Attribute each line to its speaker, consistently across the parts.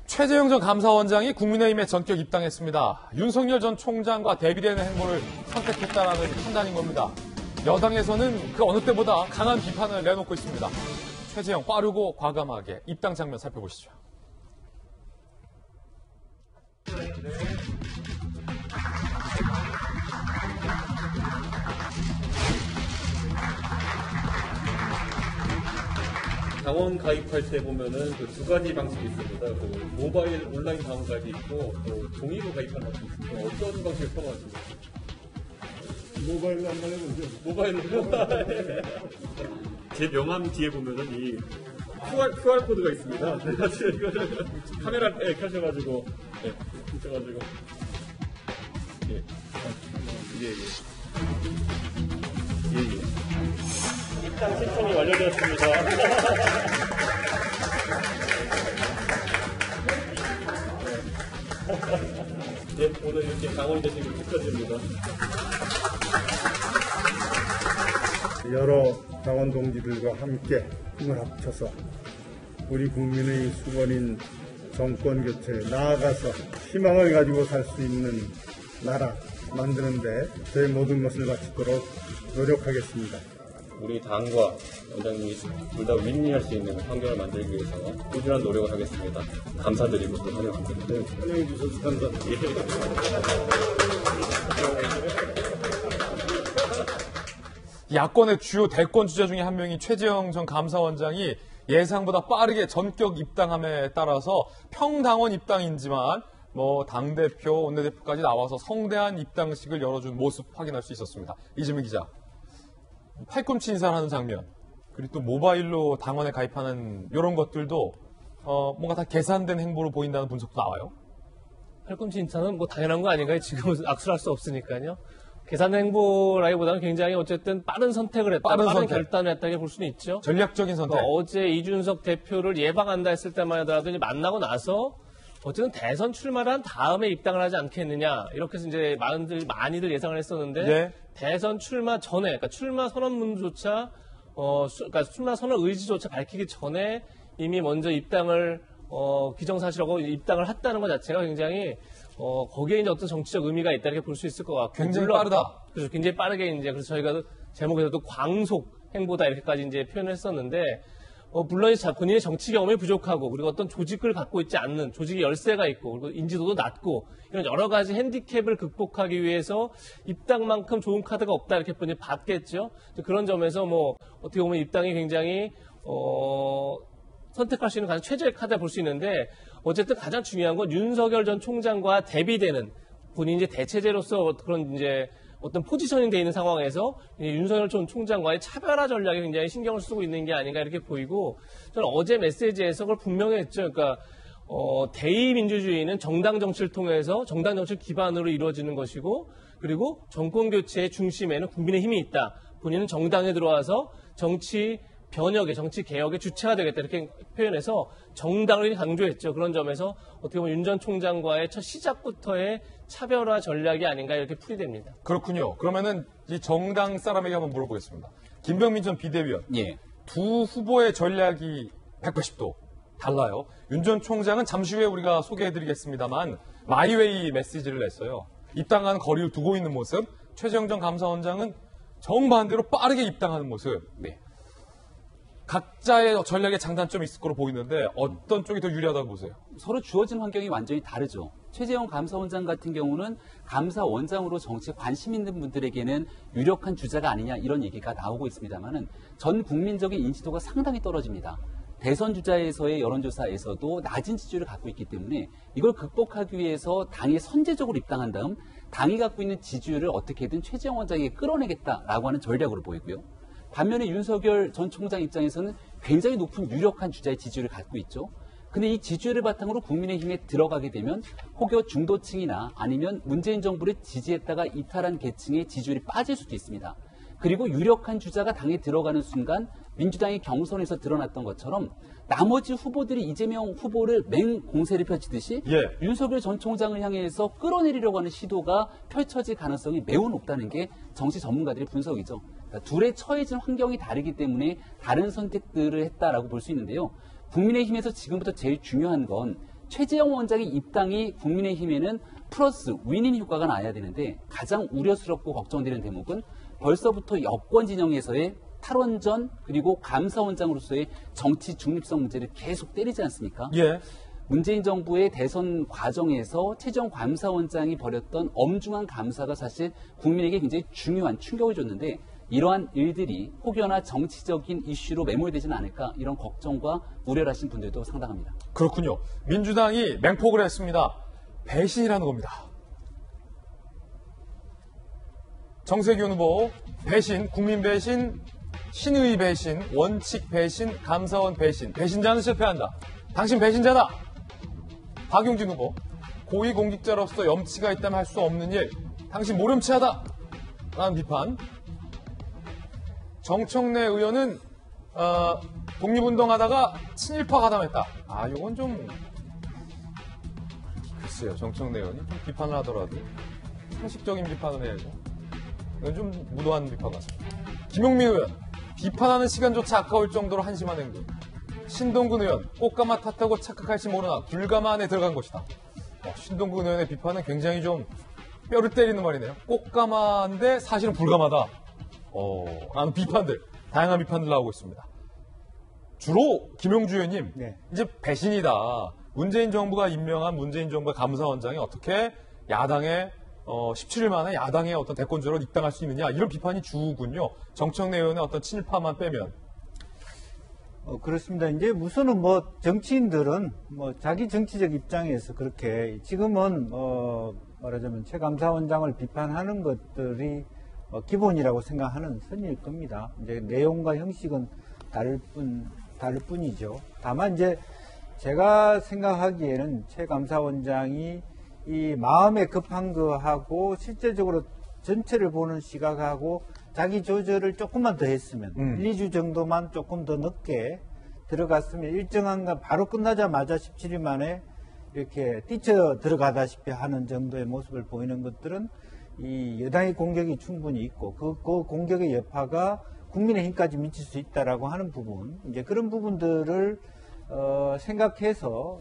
Speaker 1: 최재형 전 감사원장이 국민의힘에 전격 입당했습니다. 윤석열 전 총장과 대비되는 행보를 선택했다는 판단인 겁니다. 여당에서는 그 어느 때보다 강한 비판을 내놓고 있습니다. 최재형 빠르고 과감하게 입당 장면 살펴보시죠.
Speaker 2: 당원 가입할 때 보면은 그 두 가지 방식이 있습니다. 그 모바일 온라인 당원 가입이 있고 또 종이로 가입하는 방식이 있습니다. 어떤 방식을 선호하십니까?
Speaker 3: 모바일로 한번 해보죠.
Speaker 2: 모바일로. 제 명함 뒤에 보면은 이 QR 코드가 있습니다. 그래서 이거를 카메라에 켜셔가지고 붙여가지고 입당 신청이 완료되었습니다. 오늘 이렇게 당원이 되신 걸 축하드립니다.
Speaker 3: 여러 당원 동지들과 함께 힘을 합쳐서 우리 국민의 수건인 정권 교체에 나아가서 희망을 가지고 살 수 있는 나라 만드는데 제 모든 것을 바치도록 노력하겠습니다.
Speaker 2: 우리 당과 원장님이 둘 다 윈윈할 수 있는 환경을 만들기 위해서 꾸준한 노력을 하겠습니다. 감사드리고 또 환영합니다.
Speaker 3: 네, 환영해 주셔서 감사합니다.
Speaker 1: 야권의 주요 대권 주자 중에 한 명인 최재형 전 감사원장이 예상보다 빠르게 전격 입당함에 따라서 평당원 입당이지만 당대표, 원내대표까지 나와서 성대한 입당식을 열어준 모습 확인할 수 있었습니다. 이재명 기자, 팔꿈치 인사하는 장면, 그리고 또 모바일로 당원에 가입하는 이런 것들도 뭔가 다 계산된 행보로 보인다는 분석도 나와요.
Speaker 4: 팔꿈치 인사는 당연한 거 아닌가요? 지금은 악수할 수 없으니까요. 계산 행보라기보다는 굉장히 어쨌든 빠른 선택을 했다, 빠른 결단을 했다고 볼 수는 있죠.
Speaker 1: 전략적인 선택.
Speaker 4: 어제 이준석 대표를 예방한다 했을 때만 하더라도 이제 만나고 나서 어쨌든 대선 출마를 한 다음에 입당을 하지 않겠느냐 이렇게 해서 이제 많이들 예상을 했었는데
Speaker 1: 예.
Speaker 4: 대선 출마 전에, 그러니까 출마 선언문조차 그러니까 출마 선언 의지조차 밝히기 전에 이미 먼저 입당을 기정사실하고 입당을 했다는 것 자체가 굉장히 거기에 이제 어떤 정치적 의미가 있다 이렇게 볼 수 있을 것 같고
Speaker 1: 굉장히 빠르다.
Speaker 4: 그래서 굉장히 빠르게 이제 그래서 저희가 제목에서도 광속 행보다 이렇게까지 이제 표현을 했었는데 물론 본인의 정치 경험이 부족하고 그리고 어떤 조직을 갖고 있지 않는 조직의 열세가 있고 그리고 인지도도 낮고 이런 여러 가지 핸디캡을 극복하기 위해서 입당만큼 좋은 카드가 없다 이렇게 본인이 봤겠죠. 그런 점에서 어떻게 보면 입당이 굉장히 선택할 수 있는 가장 최저의 카드를 볼 수 있는데 어쨌든 가장 중요한 건 윤석열 전 총장과 대비되는 본인이 이제 대체제로서 그런 이제 어떤 포지셔닝 돼 있는 상황에서 윤석열 전 총장과의 차별화 전략에 굉장히 신경을 쓰고 있는 게 아닌가 이렇게 보이고 저는 어제 메시지에서 그걸 분명히 했죠. 그러니까 대의민주주의는 정당 정치를 통해서 정당 정치를 기반으로 이루어지는 것이고 그리고 정권 교체의 중심에는 국민의 힘이 있다. 본인은 정당에 들어와서 정치 변혁의 정치 개혁의 주체가 되겠다 이렇게 표현해서 정당을 강조했죠. 그런 점에서 어떻게 보면 윤 전 총장과의 첫 시작부터의 차별화 전략이 아닌가 이렇게 풀이됩니다.
Speaker 1: 그렇군요. 그러면은 이 정당 사람에게 한번 물어보겠습니다. 김병민 전 비대위원.
Speaker 5: 예.
Speaker 1: 두 후보의 전략이 180도 달라요. 윤 전 총장은 잠시 후에 우리가 소개해드리겠습니다만 마이웨이 메시지를 냈어요. 입당하는 거리를 두고 있는 모습. 최재형 전 감사원장은 정반대로 빠르게 입당하는 모습.
Speaker 5: 네.
Speaker 1: 각자의 전략에 장단점이 있을 거로 보이는데 어떤 쪽이 더 유리하다고 보세요?
Speaker 5: 서로 주어진 환경이 완전히 다르죠. 최재형 감사원장 같은 경우는 감사원장으로 정치에 관심 있는 분들에게는 유력한 주자가 아니냐 이런 얘기가 나오고 있습니다만은 전 국민적인 인지도가 상당히 떨어집니다. 대선 주자에서의 여론조사에서도 낮은 지지율을 갖고 있기 때문에 이걸 극복하기 위해서 당에 선제적으로 입당한 다음 당이 갖고 있는 지지율을 어떻게든 최재형 원장에게 끌어내겠다라고 하는 전략으로 보이고요. 반면에 윤석열 전 총장 입장에서는 굉장히 높은 유력한 주자의 지지율을 갖고 있죠. 근데 이 지지율을 바탕으로 국민의힘에 들어가게 되면 혹여 중도층이나 아니면 문재인 정부를 지지했다가 이탈한 계층의 지지율이 빠질 수도 있습니다. 그리고 유력한 주자가 당에 들어가는 순간 민주당의 경선에서 드러났던 것처럼 나머지 후보들이 이재명 후보를 맹공세를 펼치듯이 윤석열 전 총장을 향해서 끌어내리려고 하는 시도가 펼쳐질 가능성이 매우 높다는 게 정치 전문가들의 분석이죠. 그러니까 둘의 처해진 환경이 다르기 때문에 다른 선택들을 했다라고 볼 수 있는데요. 국민의힘에서 지금부터 제일 중요한 건 최재형 원장의 입당이 국민의힘에는 플러스 윈인 효과가 나야 되는데 가장 우려스럽고 걱정되는 대목은 벌써부터 여권 진영에서의 탈원전 그리고 감사원장으로서의 정치 중립성 문제를 계속 때리지 않습니까?
Speaker 1: 예.
Speaker 5: 문재인 정부의 대선 과정에서 최재형 감사원장이 벌였던 엄중한 감사가 사실 국민에게 굉장히 중요한 충격을 줬는데 이러한 일들이 혹여나 정치적인 이슈로 매몰되지는 않을까 이런 걱정과 우려를 하신 분들도 상당합니다.
Speaker 1: 그렇군요. 민주당이 맹폭을 했습니다. 배신이라는 겁니다. 정세균 후보 배신, 국민 배신, 신의 배신, 원칙 배신, 감사원 배신. 배신자는 실패한다. 당신 배신자다. 박용진 후보 고위공직자로서 염치가 있다면 할 수 없는 일. 당신 모렴치하다. 라는 비판. 정청래 의원은 독립운동하다가 친일파 가담했다. 요건 좀 글쎄요. 정청래 의원이 좀 비판을 하더라도 상식적인 비판을 해야죠. 이건 좀 무도한 비판 같습니다. 김용민 의원 비판하는 시간조차 아까울 정도로 한심한 행동. 신동근 의원 꽃가마 탓하고 착각할지 모르나 귤가마 안에 들어간 것이다. 신동근 의원의 비판은 굉장히 좀 뼈를 때리는 말이네요. 꽃가마인데 사실은 불가마다. 라는 비판들, 다양한 비판들 나오고 있습니다. 주로 김용주 의원님,
Speaker 3: 네.
Speaker 1: 이제 배신이다. 문재인 정부가 임명한 문재인 정부의 감사원장이 어떻게 야당의 17일 만에 야당의 어떤 대권주로 입당할 수 있느냐 이런 비판이 주군요. 정청래 의원의 어떤 친일파만 빼면.
Speaker 3: 그렇습니다. 이제 우선은 정치인들은 자기 정치적 입장에서 그렇게 지금은 말하자면 최 감사원장을 비판하는 것들이 기본이라고 생각하는 선일 겁니다. 이제 내용과 형식은 다를 뿐이죠. 다만 이제 제가 생각하기에는 최 감사원장이 이 마음에 급한 거하고 실제적으로 전체를 보는 시각하고 자기 조절을 조금만 더 했으면 1, 2주 정도만 조금 더 늦게 들어갔으면 일정한 건 바로 끝나자마자 17일 만에 이렇게 뛰쳐 들어가다시피 하는 정도의 모습을 보이는 것들은 이 여당의 공격이 충분히 있고 그 공격의 여파가 국민의힘까지 미칠 수 있다라고 하는 부분, 이제 그런 부분들을 생각해서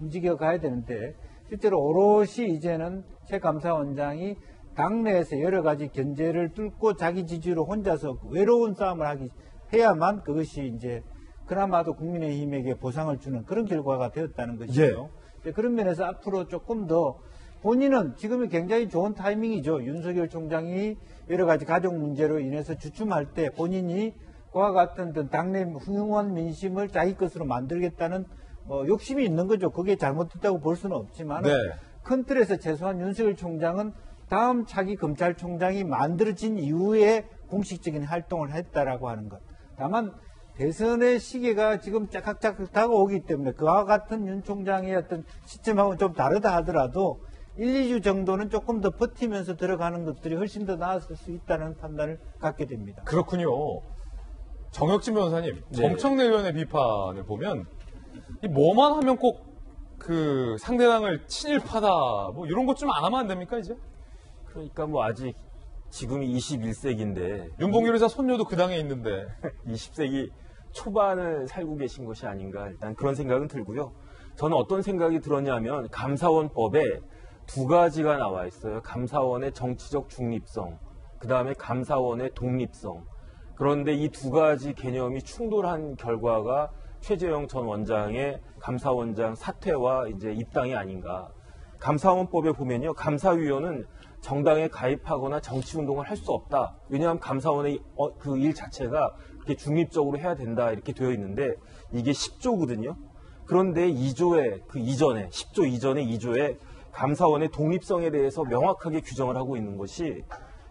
Speaker 3: 움직여 가야 되는데 실제로 오롯이 이제는 최 감사원장이 당내에서 여러 가지 견제를 뚫고 자기 지지로 혼자서 외로운 싸움을 해야만 그것이 이제 그나마도 국민의힘에게 보상을 주는 그런 결과가 되었다는 것이죠. 예. 그런 면에서 앞으로 조금 더 본인은 지금이 굉장히 좋은 타이밍이죠. 윤석열 총장이 여러 가지 가족 문제로 인해서 주춤할 때 본인이 그와 같은 당내 흥원 민심을 자기 것으로 만들겠다는 욕심이 있는 거죠. 그게 잘못됐다고 볼 수는 없지만
Speaker 1: 네.
Speaker 3: 큰 틀에서 최소한 윤석열 총장은 다음 차기 검찰총장이 만들어진 이후에 공식적인 활동을 했다라고 하는 것. 다만 대선의 시기가 지금 짝짝짝 다가오기 때문에 그와 같은 윤 총장의 어떤 시점하고는 좀 다르다 하더라도 1, 2주 정도는 조금 더 버티면서 들어가는 것들이 훨씬 더 나았을 수 있다는 판단을 갖게 됩니다.
Speaker 1: 그렇군요. 정혁진 변호사님,
Speaker 2: 네.
Speaker 1: 정청래 의원의 비판을 보면 뭐만 하면 꼭 그 상대당을 친일파다 이런 것 좀 안 하면 안 됩니까 이제?
Speaker 6: 그러니까 아직 지금이 21세기인데
Speaker 1: 윤봉길 의사 손녀도 그 당에 있는데
Speaker 6: 20세기 초반을 살고 계신 것이 아닌가 일단 그런 생각은 들고요. 저는 어떤 생각이 들었냐면 감사원법에 두 가지가 나와 있어요. 감사원의 정치적 중립성, 그 다음에 감사원의 독립성. 그런데 이 두 가지 개념이 충돌한 결과가 최재형 전 원장의 감사원장 사퇴와 이제 입당이 아닌가. 감사원법에 보면요, 감사위원은 정당에 가입하거나 정치운동을 할 수 없다. 왜냐하면 감사원의 그 일 자체가 그렇게 중립적으로 해야 된다 이렇게 되어 있는데 이게 10조거든요. 그런데 2조의 그 이전에 10조 이전의 2조에 감사원의 독립성에 대해서 명확하게 규정을 하고 있는 것이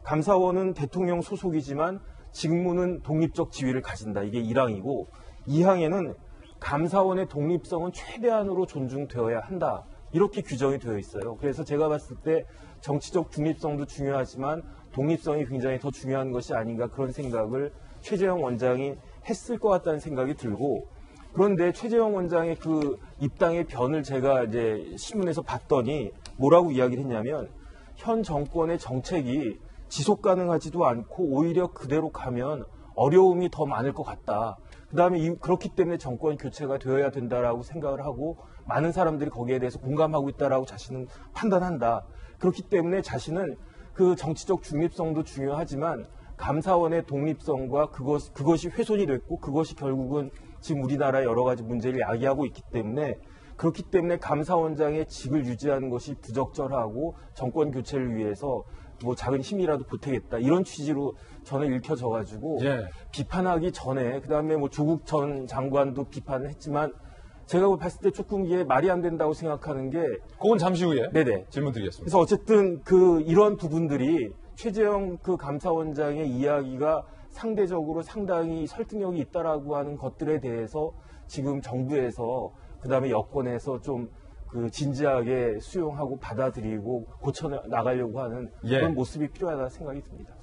Speaker 6: 감사원은 대통령 소속이지만 직무는 독립적 지위를 가진다. 이게 1항이고 2항에는 감사원의 독립성은 최대한으로 존중되어야 한다. 이렇게 규정이 되어 있어요. 그래서 제가 봤을 때 정치적 중립성도 중요하지만 독립성이 굉장히 더 중요한 것이 아닌가 그런 생각을 최재형 원장이 했을 것 같다는 생각이 들고 그런데 최재형 원장의 그 입당의 변을 제가 이제 신문에서 봤더니 뭐라고 이야기를 했냐면 현 정권의 정책이 지속 가능하지도 않고 오히려 그대로 가면 어려움이 더 많을 것 같다. 그 다음에 그렇기 때문에 정권 교체가 되어야 된다라고 생각을 하고 많은 사람들이 거기에 대해서 공감하고 있다라고 자신은 판단한다. 그렇기 때문에 자신은 그 정치적 중립성도 중요하지만 감사원의 독립성과 그것이 훼손이 됐고 그것이 결국은 지금 우리나라의 여러 가지 문제를 야기하고 있기 때문에 그렇기 때문에 감사원장의 직을 유지하는 것이 부적절하고 정권 교체를 위해서 뭐 작은 힘이라도 보태겠다 이런 취지로 저는 읽혀져가지고
Speaker 1: 예.
Speaker 6: 비판하기 전에 그다음에 뭐 조국 전 장관도 비판을 했지만 제가 봤을 때 조금 이게 말이 안 된다고 생각하는 게
Speaker 1: 그건 잠시 후에
Speaker 6: 네네.
Speaker 1: 질문 드리겠습니다.
Speaker 6: 그래서 어쨌든 이런 부분들이 최재형 그 감사원장의 이야기가 상대적으로 상당히 설득력이 있다라고 하는 것들에 대해서 지금 정부에서 그다음에 여권에서 좀 진지하게 수용하고 받아들이고 고쳐 나가려고 하는
Speaker 1: 예.
Speaker 6: 그런 모습이 필요하다 생각이 듭니다.